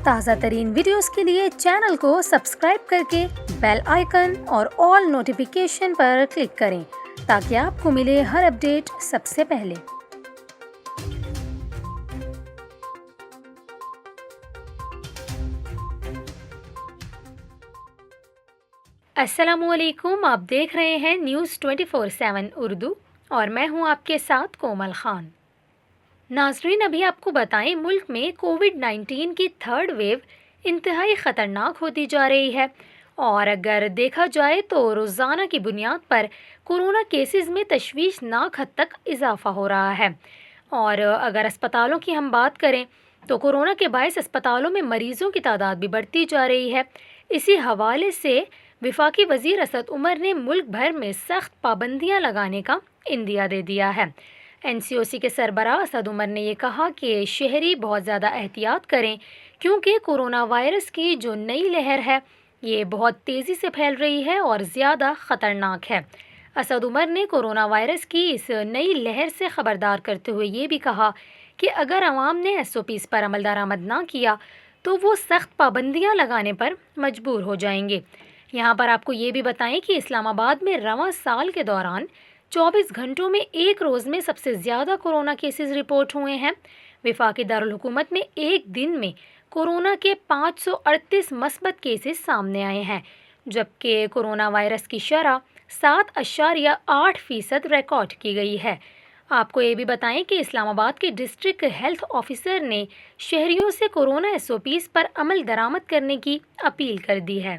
تازہ ترین ویڈیوز کے لیے چینل کو سبسکرائب کر کے بیل آئیکن اور آل نوٹیفیکیشن پر کلک کریں تاکہ آپ کو ملے ہر اپڈیٹ سب سے پہلے۔ السلام علیکم، آپ دیکھ رہے ہیں نیوز 24/7 اردو اور میں ہوں آپ کے ساتھ کومل خان۔ ناظرین، ابھی آپ کو بتائیں ملک میں کووڈ-19 کی تھرڈ ویو انتہائی خطرناک ہوتی جا رہی ہے، اور اگر دیکھا جائے تو روزانہ کی بنیاد پر کورونا کیسز میں تشویشناک حد تک اضافہ ہو رہا ہے۔ اور اگر اسپتالوں کی ہم بات کریں تو کورونا کے باعث اسپتالوں میں مریضوں کی تعداد بھی بڑھتی جا رہی ہے۔ اسی حوالے سے وفاقی وزیر اسد عمر نے ملک بھر میں سخت پابندیاں لگانے کا عندیہ دے دیا ہے۔ NCOC کے سربراہ اسد عمر نے یہ کہا کہ شہری بہت زیادہ احتیاط کریں کیونکہ کورونا وائرس کی جو نئی لہر ہے یہ بہت تیزی سے پھیل رہی ہے اور زیادہ خطرناک ہے۔ اسد عمر نے کورونا وائرس کی اس نئی لہر سے خبردار کرتے ہوئے یہ بھی کہا کہ اگر عوام نے SOPs پر عمل درآمد نہ کیا تو وہ سخت پابندیاں لگانے پر مجبور ہو جائیں گے۔ یہاں پر آپ کو یہ بھی بتائیں کہ اسلام آباد میں رواں سال کے دوران 24 گھنٹوں میں ایک روز میں سب سے زیادہ کورونا کیسز رپورٹ ہوئے ہیں۔ وفاقی دارالحکومت میں ایک دن میں کورونا کے 538 مثبت کیسز سامنے آئے ہیں، جبکہ کورونا وائرس کی شرح 7.8% ریکارڈ کی گئی ہے۔ آپ کو یہ بھی بتائیں کہ اسلام آباد کے ڈسٹرکٹ ہیلتھ آفیسر نے شہریوں سے کورونا SOPs پر عمل درآمد کرنے کی اپیل کر دی ہے۔